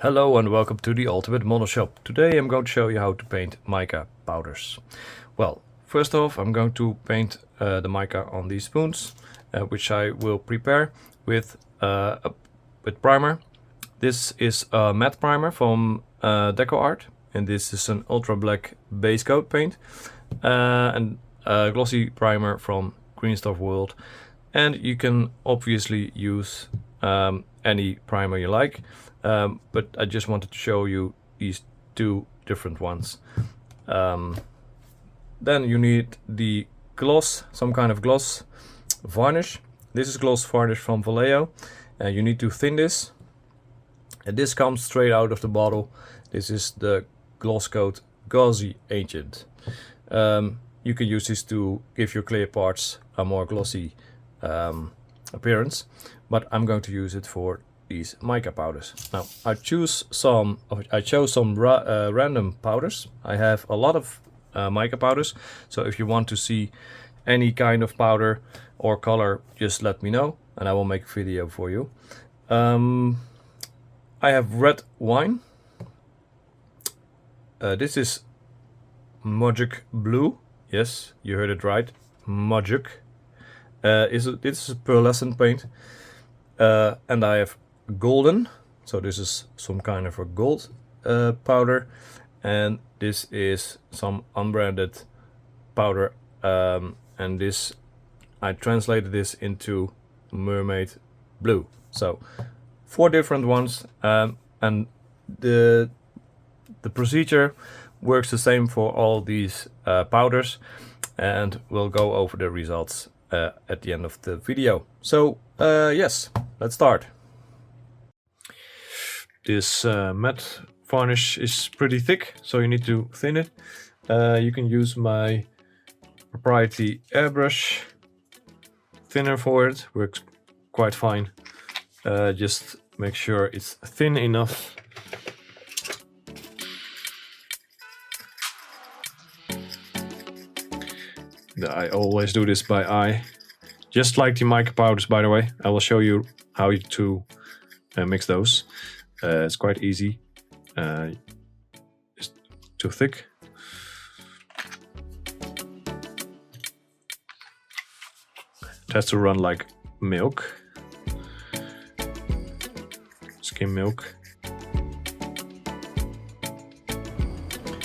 Hello and welcome to the Ultimate Model Shop. Today I'm going to show you how to paint mica powders. Well, first off I'm going to paint the mica on these spoons, which I will prepare with primer. This is a matte primer from Deco Art, and this is an ultra black base coat paint, and a glossy primer from Green Stuff World. And you can obviously use any primer you like. But I just wanted to show you these two different ones. Then you need the gloss, some kind of gloss varnish. This is gloss varnish from Vallejo. You need to thin this. And this comes straight out of the bottle. This is the Gloss Coat Gauzy Agent. You can use this to give your clear parts a more glossy appearance, but I'm going to use it for these mica powders. Now I chose some random powders. I have a lot of mica powders, so if you want to see any kind of powder or color, just let me know and I will make a video for you. I have red wine. This is Magic Blue. Yes, you heard it right. Magic. This is a pearlescent paint. And I have golden, so this is some kind of a gold powder, and this is some unbranded powder, and this I translated this into mermaid blue. So 4 different ones, and the procedure works the same for all these powders, and we'll go over the results at the end of the video. So yes, let's start. This matte varnish is pretty thick, so you need to thin it. You can use my proprietary Airbrush thinner for it, works quite fine. Just make sure it's thin enough. I always do this by eye, just like the mica powders, by the way. I will show you how to mix those. It's quite easy. It's too thick. It has to run like milk, skim milk.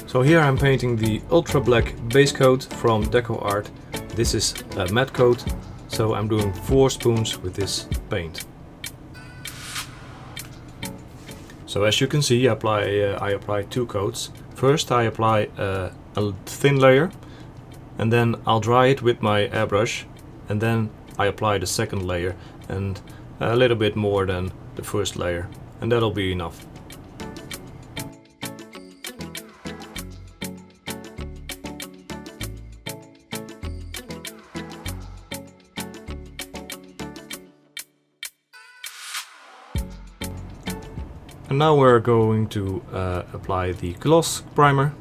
So here I'm painting the ultra black base coat from Deco Art. This is a matte coat, so I'm doing 4 spoons with this paint. So as you can see, I apply 2 coats. First I apply a thin layer, and then I'll dry it with my airbrush, and then I apply the second layer and a little bit more than the first layer, and that'll be enough. And now we're going to apply the gloss primer.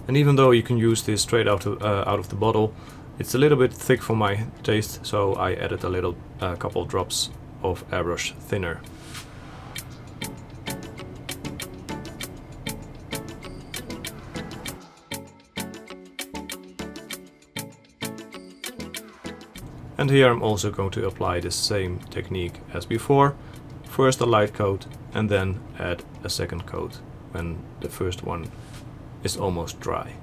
And even though you can use this straight out of the bottle, it's a little bit thick for my taste, so I added a couple drops of airbrush thinner. And here I'm also going to apply the same technique as before. First a light coat and then add a second coat when the first one is almost dry.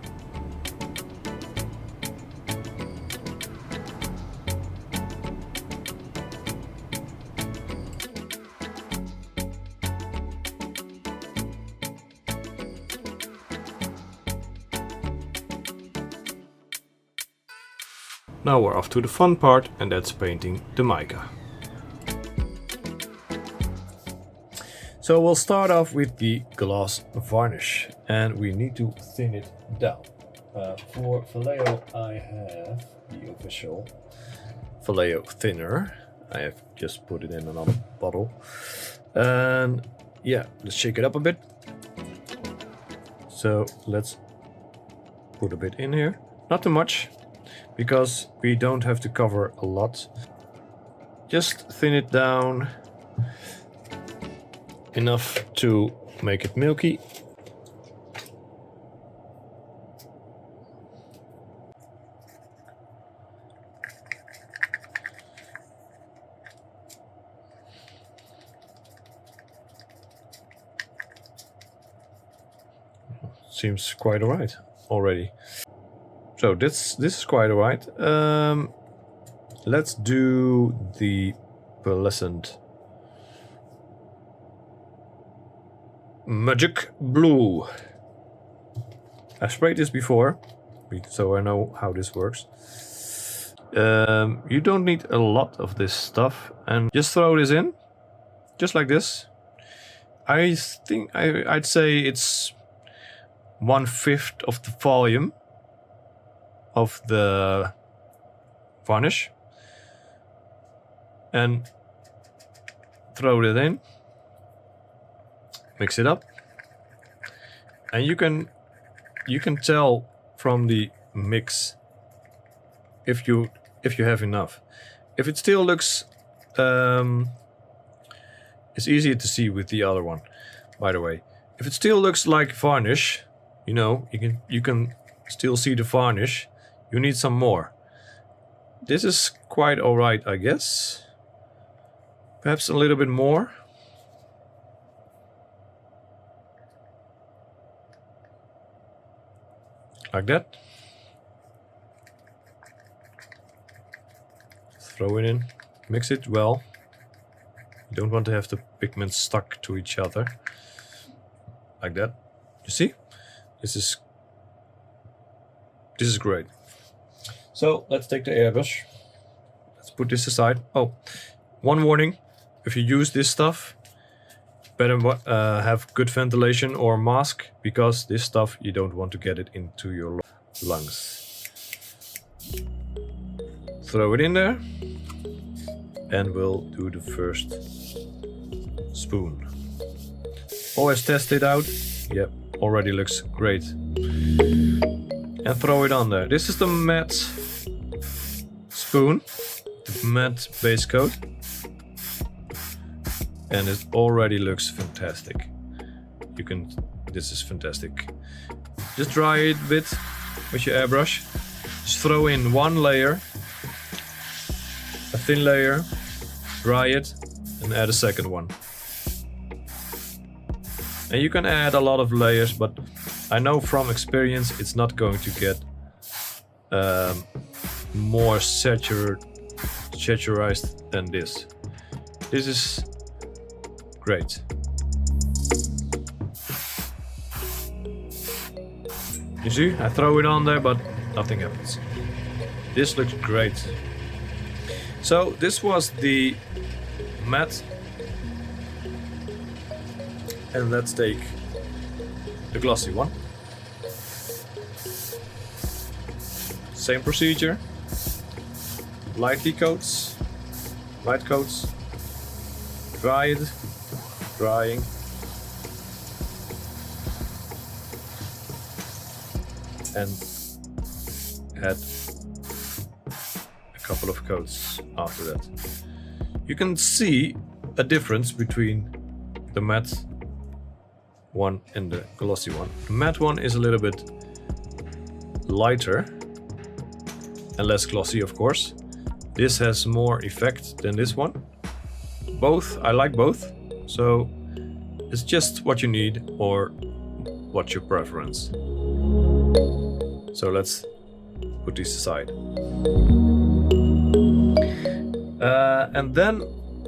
Now we're off to the fun part, and that's painting the mica. So we'll start off with the gloss varnish, and we need to thin it down. For Vallejo I have the official Vallejo thinner. I have just put it in another bottle. And yeah, let's shake it up a bit. So let's put a bit in here, not too much, because we don't have to cover a lot. just thin it down enough to make it milky. Seems quite alright already. So this is quite alright. Let's do the pearlescent Magic Blue. I've sprayed this before, so I know how this works. You don't need a lot of this stuff, and just throw this in, just like this. I think I'd say it's 1/5 of the volume of the varnish, and throw it in, mix it up, and you can tell from the mix if you have enough. If it still looks it's easier to see with the other one, by the way. If it still looks like varnish, you know, you can still see the varnish, you need some more. This is quite alright, I guess. Perhaps a little bit more. Like that. Throw it in, mix it well. You don't want to have the pigments stuck to each other. Like that. You see? This is great. So let's take the airbrush. Let's put this aside. Oh, one warning: if you use this stuff, better have good ventilation or mask, because this stuff, you don't want to get it into your lungs. Throw it in there, and we'll do the first spoon. Always test it out. Yep, already looks great. And throw it on there. This is the matte spoon, the matte base coat, and it already looks fantastic. This is fantastic. Just dry it a bit with your airbrush. Just throw in one layer, a thin layer, dry it, and add a second one. And you can add a lot of layers, but I know from experience it's not going to get more saturized than this. This is great. You see, I throw it on there, but nothing happens. This looks great. So this was the matte. And let's take the glossy one. Same procedure. Light coats, dry it, drying. And add a couple of coats after that. You can see a difference between the matte one and the glossy one. The matte one is a little bit lighter and less glossy, of course. This has more effect than this one. Both, I like both, so it's just what you need or what's your preference. So let's put this aside. And then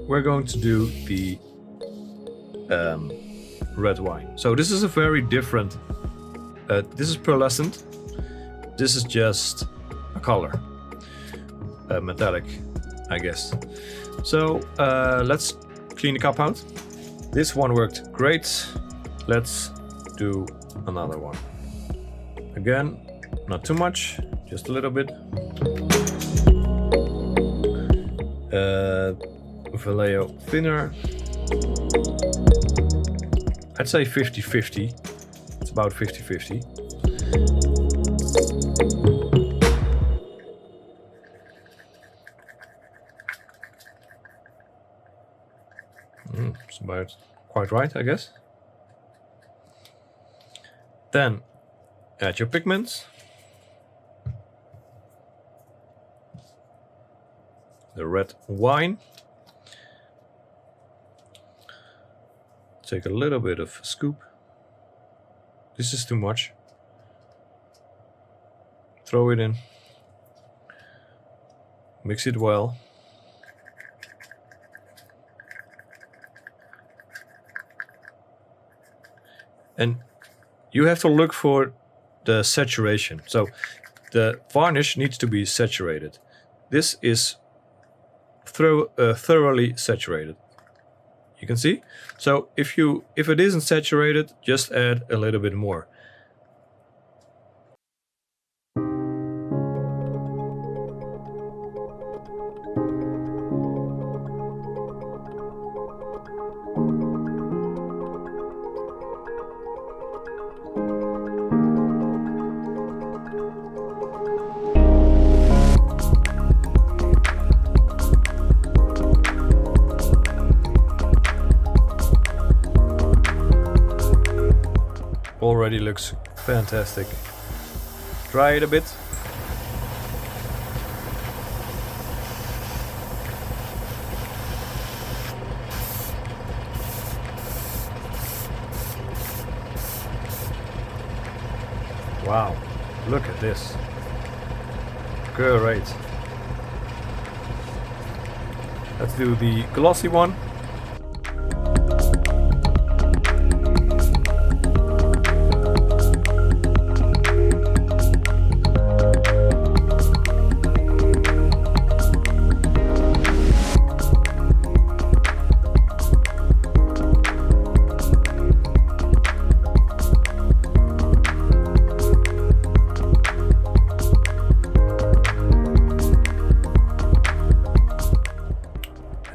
we're going to do the red wine. So this is a very different, this is pearlescent, this is just a color, metallic, I guess. So let's clean the cup out. This one worked great. Let's do another one. Again, not too much, just a little bit. Vallejo thinner. I'd say 50-50. It's about 50-50. about quite right, I guess. Then add your pigments. The red wine. Take a little bit of scoop. This is too much. Throw it in. Mix it well. And you have to look for the saturation. So the varnish needs to be saturated. This is thoroughly saturated. You can see. So if it isn't saturated, just add a little bit more. Already looks fantastic. Dry it a bit. Wow, look at this. Great. Let's do the glossy one.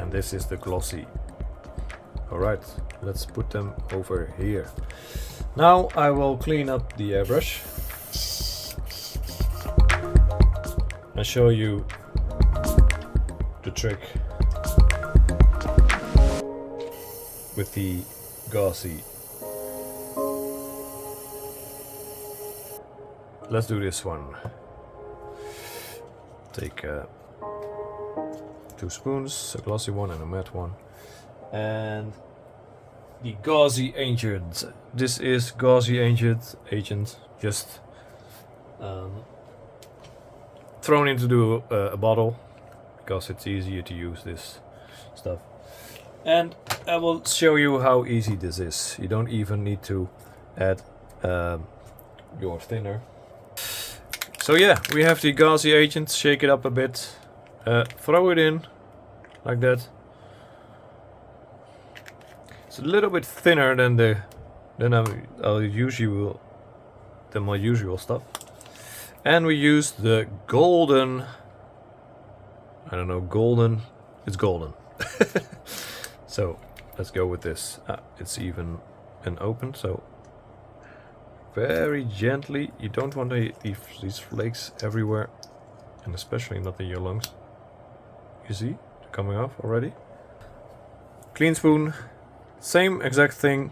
This is the glossy. Alright, let's put them over here. Now I will clean up the airbrush and show you the trick with the gauzy. Let's do this one. Take 2 spoons, a glossy one and a matte one, and the gauzy agent. This is gauzy agent just thrown into a bottle because it's easier to use this stuff. And I will show you how easy this is. You don't even need to add your thinner. So yeah, we have the gauzy agent. Shake it up a bit. Throw it in like that. It's a little bit thinner than my usual stuff. And we use the golden. I don't know, golden. It's golden. So let's go with this. It's even and open, so very gently. You don't want these flakes everywhere, and especially not in your lungs. You see, they're coming off already. Clean spoon, same exact thing.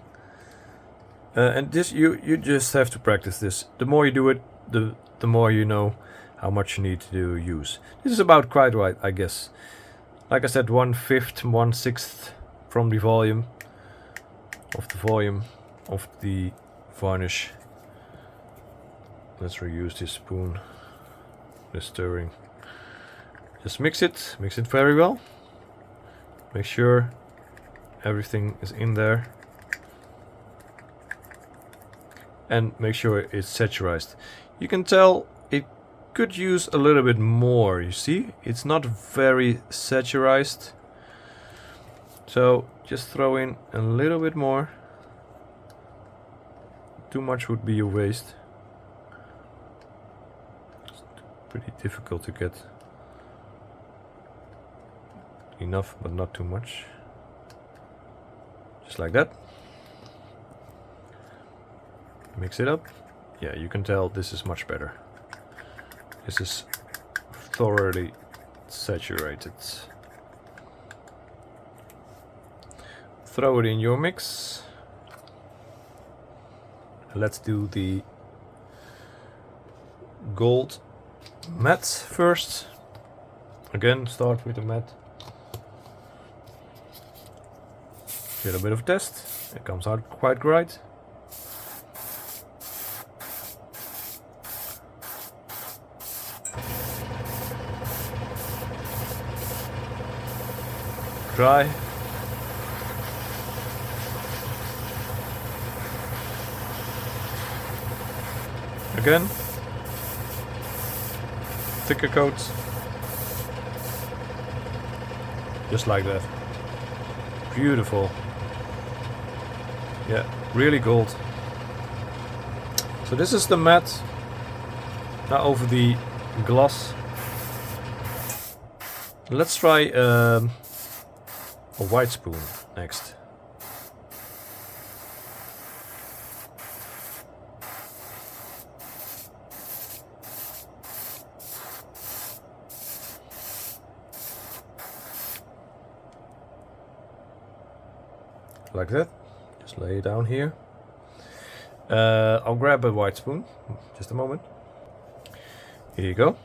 And this you just have to practice this. The more you do it, the more you know how much you need to use. This is about quite right, I guess. Like I said, 1/5, 1/6 from the volume of the varnish. Let's reuse this spoon. The stirring. Just mix it very well. Make sure everything is in there. And make sure it's saturized. You can tell it could use a little bit more, you see? It's not very saturized. So just throw in a little bit more. Too much would be a waste. It's pretty difficult to get enough, but not too much. Just like that. Mix it up. Yeah, you can tell this is much better. This is thoroughly saturated. throw it in your mix. Let's do the gold matte first. Again, start with the matte. Get a bit of test. It comes out quite great. Dry. Again. Thicker coats. Just like that. Beautiful. Yeah, really gold. So this is the matte. Now over the gloss. Let's try a white spoon next. Like that. Just lay it down here. I'll grab a white spoon. Just a moment. Here you go.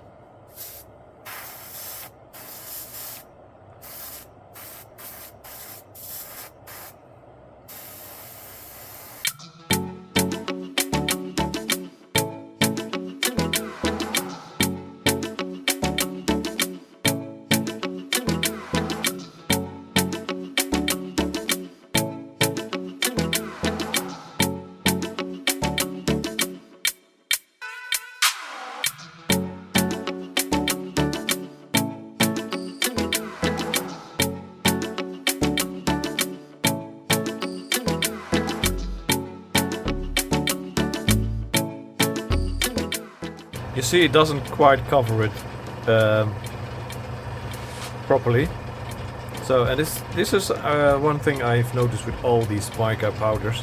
You see, it doesn't quite cover it properly. So, and this is one thing I've noticed with all these mica powders.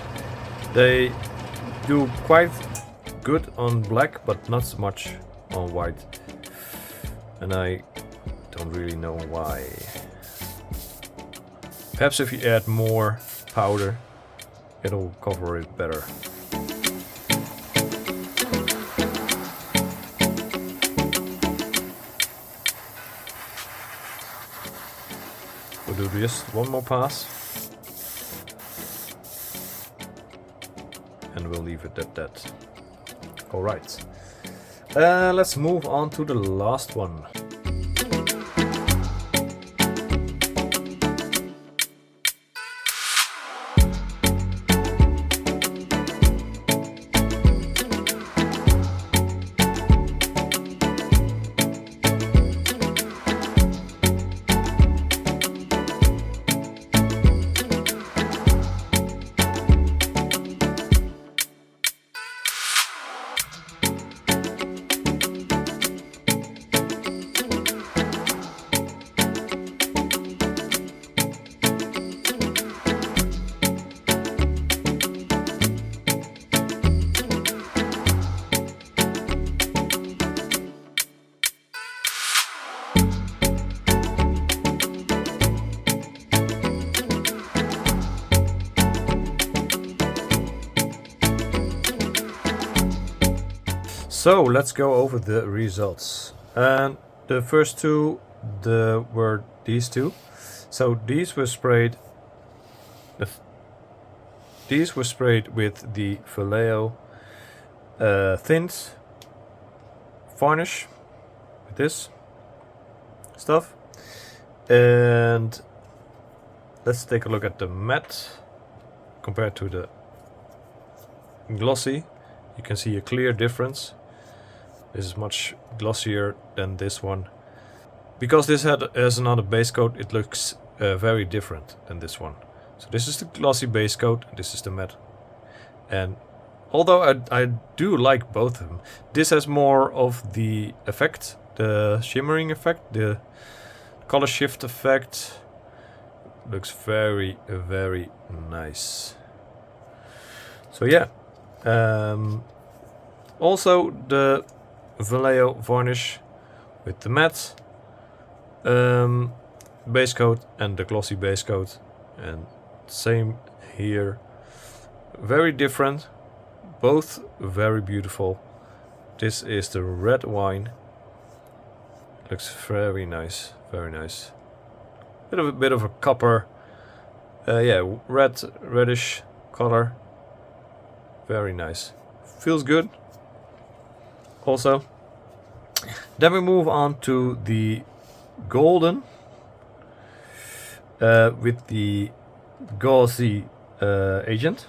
They do quite good on black, but not so much on white. And I don't really know why. Perhaps if you add more powder, it'll cover it better. We'll do just one more pass. And we'll leave it at that. Alright. Let's move on to the last one. So let's go over the results. And the first two were these two. So these were sprayed. These were sprayed with the Vallejo tint varnish with this stuff. And let's take a look at the matte compared to the glossy. You can see a clear difference. This is much glossier than this one. Because this has another base coat, it looks very different than this one. So this is the glossy base coat, this is the matte. And although I do like both of them, this has more of the effect, the shimmering effect, the color shift effect. Looks very, very nice. So yeah. Also the Vallejo varnish with the matte base coat and the glossy base coat, and Same here. Very different, both very beautiful. This is the red wine. Looks very nice, very nice. Bit of a copper, yeah, reddish color. Very nice. Feels good. Also. Then we move on to the golden with the gauzy agent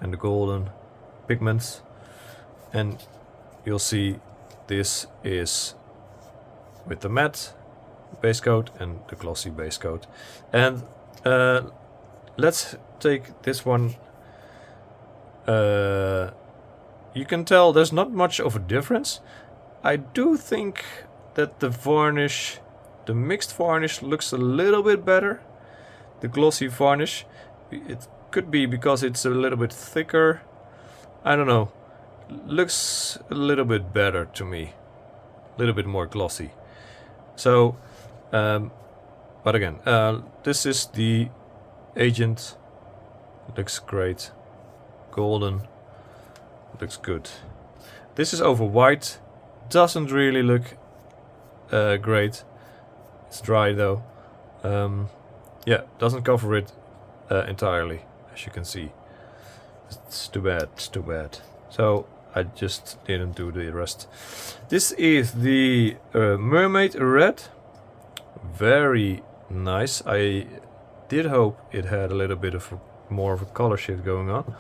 and the golden pigments, and you'll see this is with the matte base coat and the glossy base coat. And let's take this one. You can tell there's not much of a difference. I do think that the varnish, the mixed varnish, looks a little bit better. The glossy varnish, it could be because it's a little bit thicker. I don't know. Looks a little bit better to me. A little bit more glossy. So, but again, this is the agent. Looks great. Golden. Looks good. This is over white. Doesn't really look great. It's dry though. Yeah, doesn't cover it entirely, as you can see. It's too bad, it's too bad. So I just didn't do the rest. This is the mermaid red. Very nice. I did hope it had a little bit of more of a color shade going on,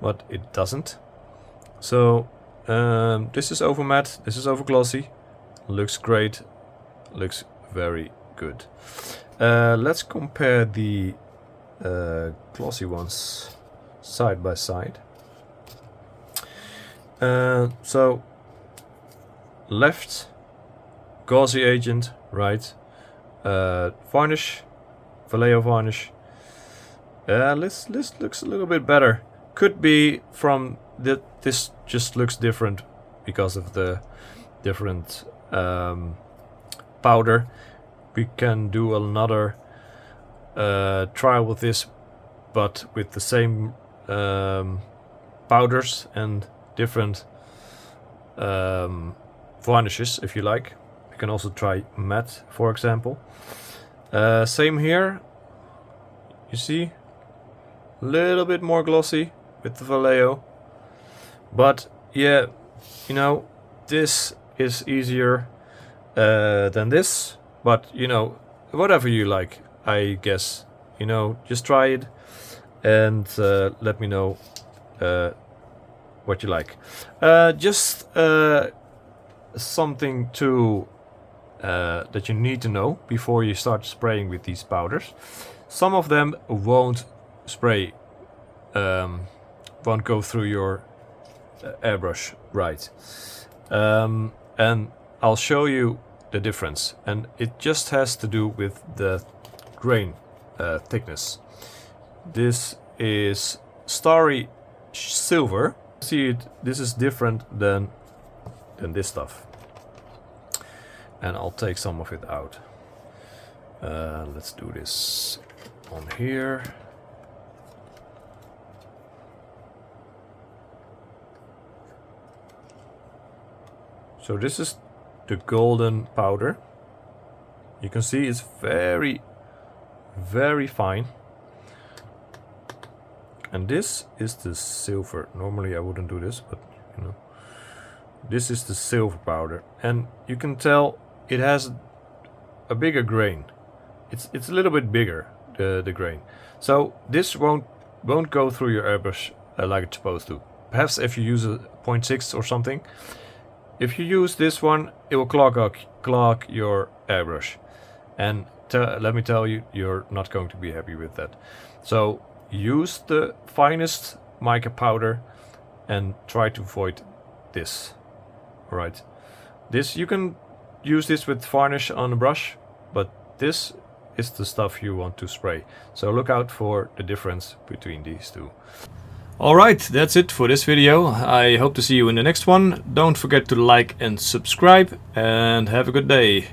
but it doesn't. So this is over matte, this is over glossy. Looks great, looks very good. Let's compare the glossy ones side by side. So left, gauzy agent, right, varnish, Vallejo varnish. This looks a little bit better. Could be from this just looks different because of the different powder. We can do another trial with this, but with the same powders and different varnishes, if you like. You can also try matte, for example. Same here. You see, a little bit more glossy with the Vallejo. But yeah, you know, this is easier than this. But you know, whatever you like, I guess. You know, just try it and let me know what you like. Just something to that you need to know before you start spraying with these powders. Some of them won't spray, won't go through your airbrush right, and I'll show you the difference, and it just has to do with the grain thickness. This is starry silver. See it, this is different than this stuff, and I'll take some of it out. Let's do this on here. So this is the golden powder. You can see it's very, very fine. And this is the silver. Normally I wouldn't do this, but you know, this is the silver powder, and you can tell it has a bigger grain. It's a little bit bigger, the grain. So this won't go through your airbrush like it's supposed to. Perhaps if you use a 0.6 or something. If you use this one, it will clog your airbrush, and let me tell you, you're not going to be happy with that. So use the finest mica powder and try to avoid this. Alright, this you can use this with varnish on a brush, but this is the stuff you want to spray. So look out for the difference between these two. Alright, that's it for this video. I hope to see you in the next one. Don't forget to like and subscribe, and have a good day.